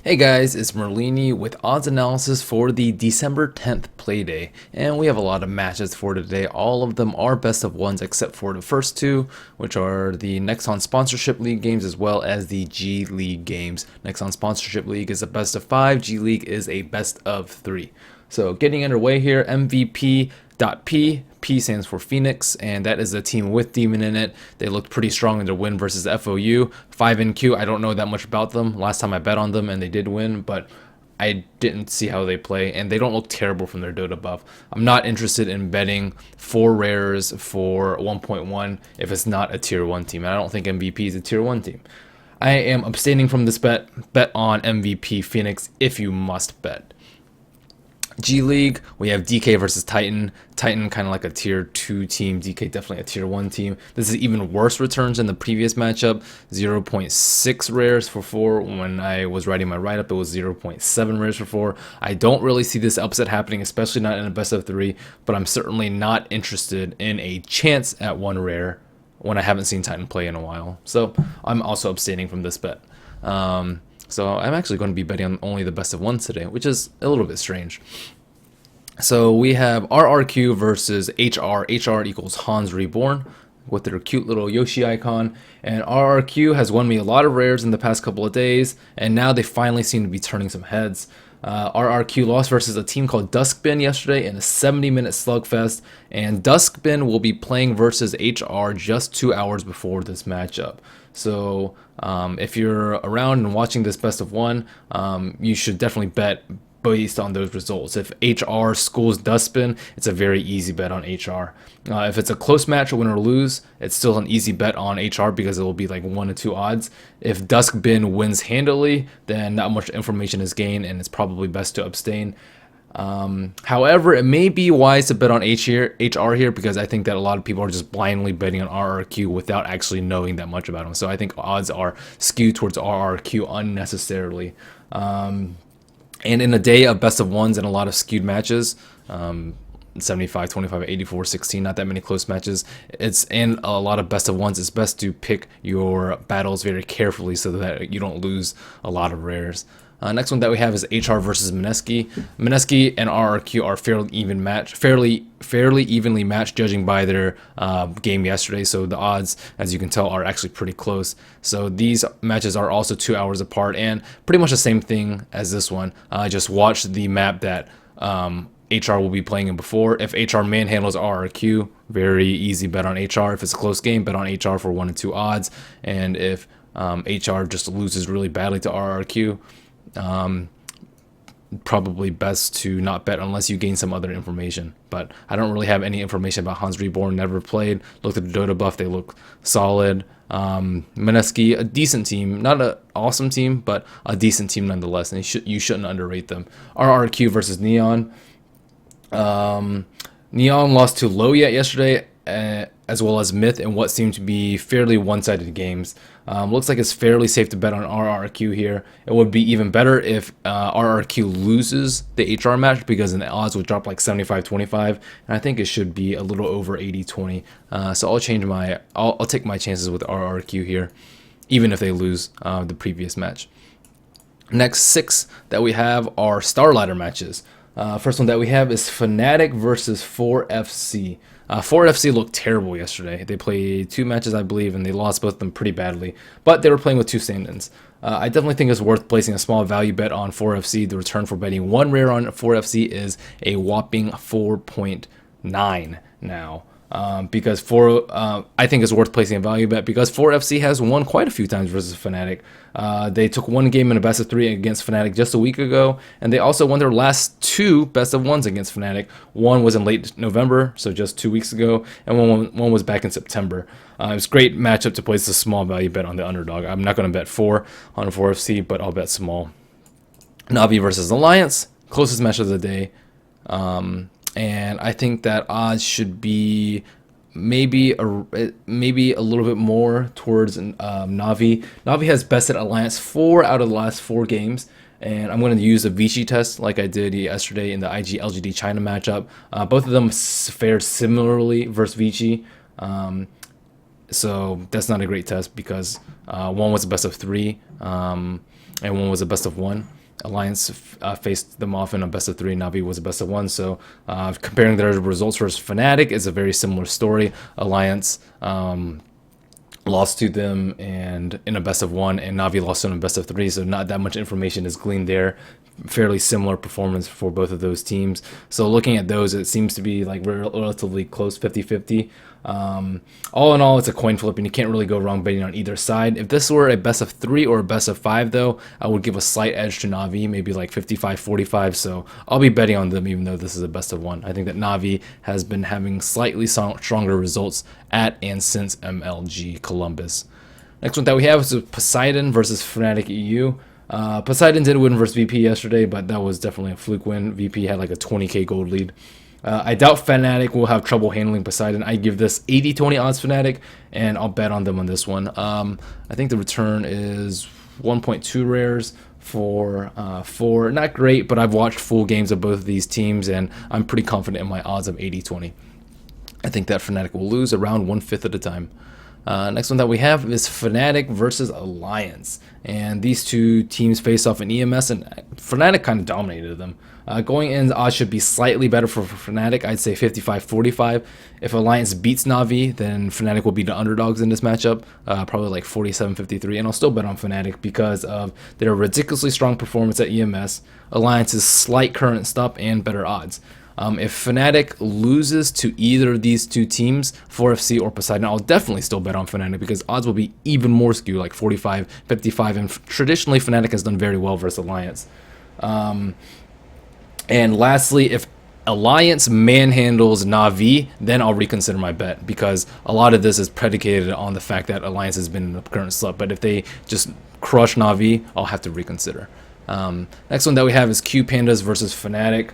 Hey guys, it's Merlini with odds analysis for the December 10th Playday, and we have a lot of matches for today. All of them are best of ones except for the first two, which are the Nexon Sponsorship League games as well as the G League games. Nexon Sponsorship League is a best of 5, G League is a best of 3. So getting underway here, MVP.P. P stands for Phoenix, and that is a team with Demon in it. They looked pretty strong in their win versus FOU. 5NQ, I don't know that much about them. Last time I bet on them and they did win, but I didn't see how they play, and they don't look terrible from their Dota buff. I'm not interested in betting 4 rares for 1.1 if it's not a tier 1 team, and I don't think MVP is a tier 1 team. I am abstaining from this bet. Bet on MVP Phoenix if you must bet. G League, we have DK versus Titan. Titan kind of like a tier 2 team, DK definitely a tier 1 team. This is even worse returns than the previous matchup. 0.6 rares for 4. When I was writing my write-up, it was 0.7 rares for 4. I don't really see this upset happening, especially not in a best of 3, but I'm certainly not interested in a chance at 1 rare when I haven't seen Titan play in a while. So I'm also abstaining from this bet. So I'm actually going to be betting on only the best of ones today, which is a little bit strange. So we have RRQ versus HR. HR equals Hans Reborn with their cute little Yoshi icon. And RRQ has won me a lot of rares in the past couple of days, and now they finally seem to be turning some heads. RRQ lost versus a team called Duskbin yesterday in a 70-minute slugfest, and Duskbin will be playing versus HR just 2 hours before this matchup. So if you're around and watching this best of 1, you should definitely bet based on those results. If HR schools Duskbin, it's a very easy bet on HR. If it's a close match, win or lose, it's still an easy bet on HR because it will be like 1 to 2 odds. If Duskbin wins handily, then not much information is gained, and it's probably best to abstain. However, it may be wise to bet on HR here because I think that a lot of people are just blindly betting on RRQ without actually knowing that much about them. So I think odds are skewed towards RRQ unnecessarily. And in a day of best of ones and a lot of skewed matches, 75, 25, 84, 16, not that many close matches, and a lot of best of ones, it's best to pick your battles very carefully so that you don't lose a lot of rares. Next one that we have is HR versus Mineski. Mineski and RRQ are fairly evenly matched, judging by their game yesterday. So the odds, as you can tell, are actually pretty close. So these matches are also 2 hours apart, and pretty much the same thing as this one. Just watch the map that HR will be playing in before. If HR manhandles RRQ, very easy bet on HR. If it's a close game, bet on HR for 1 and 2 odds. And if HR just loses really badly to RRQ, probably best to not bet unless you gain some other information. But I don't really have any information about Hans Reborn. Never played. Looked at the Dota buff. They look solid. Mineski, a decent team, not an awesome team, but a decent team nonetheless, and you shouldn't underrate them. RRQ versus Neon. Neon lost to Loyat yesterday, as well as Myth, in what seemed to be fairly one-sided games. Looks like it's fairly safe to bet on RRQ here. It would be even better if RRQ loses the HR match, because then the odds would drop like 75-25, and I think it should be a little over 80-20. So I'll take my chances with RRQ here, even if they lose the previous match. Next 6 that we have are StarLadder matches. First one that we have is Fanatic versus 4FC. 4FC looked terrible yesterday. They played 2 matches, I believe, and they lost both of them pretty badly. But they were playing with 2 stand-ins. I definitely think it's worth placing a small value bet on 4FC. The return for betting 1 rare on 4FC is a whopping 4.9 now. Because I think it's worth placing a value bet because 4FC has won quite a few times versus Fnatic. They took 1 game in a best of 3 against Fnatic just a week ago, and they also won their last 2 best of 1s against Fnatic. One was in late November, so just 2 weeks ago, and one was back in September. It was a great matchup to place a small value bet on the underdog. I'm not going to bet 4 on 4FC, but I'll bet small. Navi versus Alliance, closest match of the day. And I think that odds should be maybe a little bit more towards Navi. Navi has bested Alliance 4 out of the last 4 games, and I'm going to use a Vichy test like I did yesterday in the IG LGD China matchup. Both of them fared similarly versus Vichy. So that's not a great test because one was the best of 3. and one was a best of 1. Alliance faced them off in a best of 3. Navi was a best of 1. So comparing their results versus Fnatic is a very similar story. Alliance lost to them and in a best of 1, and Navi lost to them in a best of 3. So not that much information is gleaned there. Fairly similar performance for both of those teams. So looking at those, it seems to be like relatively close, 50-50. All in all, it's a coin flip, and you can't really go wrong betting on either side. If this were a best of 3 or a best of 5, though, I would give a slight edge to Navi, maybe like 55-45. So I'll be betting on them, even though this is a best of 1. I think that Navi has been having slightly stronger results at and since MLG Columbus. Next one that we have is Poseidon versus Fnatic EU. Poseidon did win versus VP yesterday, but that was definitely a fluke win. VP had like a 20k gold lead. I doubt Fnatic will have trouble handling Poseidon. I give this 80-20 odds Fnatic, and I'll bet on them on this one. I think the return is 1.2 rares for 4. Not great, but I've watched full games of both of these teams, and I'm pretty confident in my odds of 80-20. I think that Fnatic will lose around 1/5 at a time. Next one that we have is Fnatic versus Alliance, and these two teams face off in EMS, and Fnatic kind of dominated them. Going in, odds should be slightly better for Fnatic. I'd say 55-45. If Alliance beats Navi, then Fnatic will be the underdogs in this matchup, probably like 47-53, and I'll still bet on Fnatic because of their ridiculously strong performance at EMS, Alliance's slight current stop, and better odds. If Fnatic loses to either of these two teams, 4FC or Poseidon, I'll definitely still bet on Fnatic because odds will be even more skewed, like 45-55, and traditionally Fnatic has done very well versus Alliance. And lastly, if Alliance manhandles Navi, then I'll reconsider my bet because a lot of this is predicated on the fact that Alliance has been in the current slump. But if they just crush Navi, I'll have to reconsider. Next one that we have is Q Pandas versus Fnatic.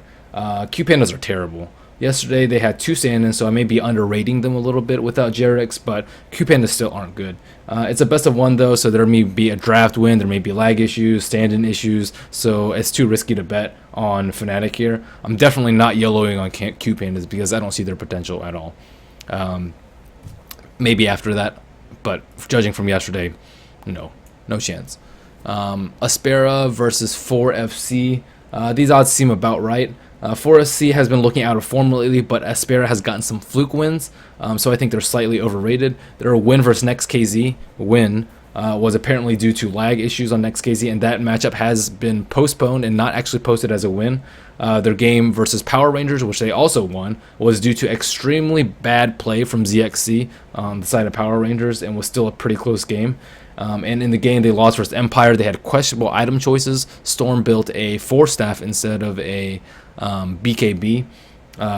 Q Pandas are terrible. Yesterday they had 2 stand-ins, so I may be underrating them a little bit without Jerix, but Q Pandas still aren't good. It's a best of 1 though, so there may be a draft win, there may be lag issues, stand-in issues, so it's too risky to bet on Fnatic here. I'm definitely not yellowing on Q Pandas because I don't see their potential at all. Maybe after that, but judging from yesterday, no chance. Aspera versus 4FC. These odds seem about right. 4FC has been looking out of form lately, but Aspera has gotten some fluke wins, so I think they're slightly overrated. Their win versus NextKZ was apparently due to lag issues on NextKZ, and that matchup has been postponed and not actually posted as a win. Their game versus Power Rangers, which they also won, was due to extremely bad play from ZXC on the side of Power Rangers and was still a pretty close game. And in the game they lost versus Empire, they had questionable item choices. Storm built a 4-staff instead of a BKB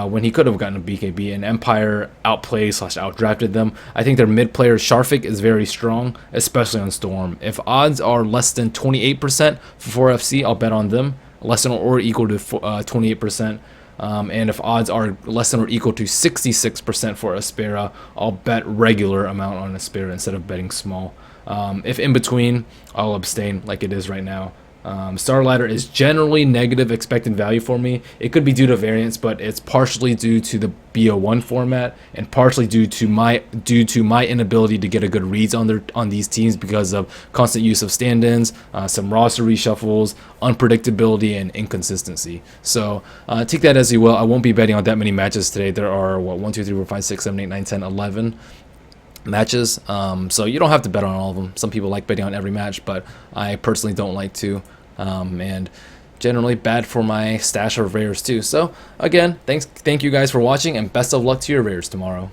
when he could have gotten a BKB, and Empire outplayed / outdrafted them. I think their mid player Sharfik is very strong, especially on Storm. If odds are less than 28% for 4FC, I'll bet on them, less than or equal to 28%. And if odds are less than or equal to 66% for Aspera, I'll bet regular amount on Aspera instead of betting small. If in between, I'll abstain like it is right now. StarLadder is generally negative expected value for me. It could be due to variance, but it's partially due to the BO1 format and partially due to my inability to get a good reads on these teams because of constant use of stand-ins, some roster reshuffles, unpredictability, and inconsistency. So take that as you will. I won't be betting on that many matches today. There are 1, 2, 3, 4, 5, 6, 7, 8, 9, 10, 11 matches, so you don't have to bet on all of them. Some people like betting on every match, but I personally don't like to, and generally bad for my stash of rares too. So again, thank you guys for watching, and best of luck to your rares tomorrow.